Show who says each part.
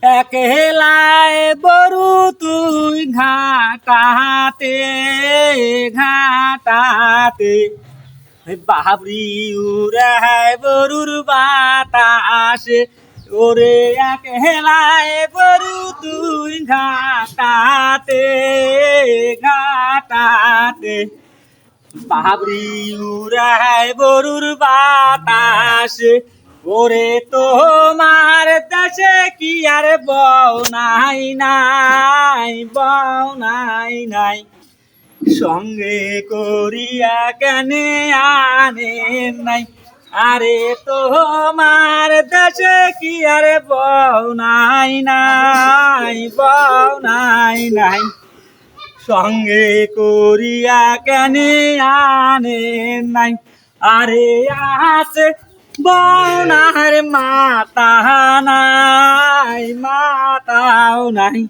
Speaker 1: একহেলায় borrow তুই ঘাটাতে ঘাটাতে বাবরি উড়ায় বরুর বাতাসে ওরে একহেলায় বরু তুই ঘাটাতে ঘাটাতে বাবরি উড়ায় বরুর বাতাসে ওরে তোমার দেশে কি আর বউ নাই নাই বউ নাই নাই সঙ্গে করিয়া কেনে আনে নাই আরে তোমার দেশে কি আর বউ নাই নাই বউ নাই নাই সঙ্গে করিয়া কেনে আনে নাই আরে আছে বউনার মাতা নাই মাতাও নাই।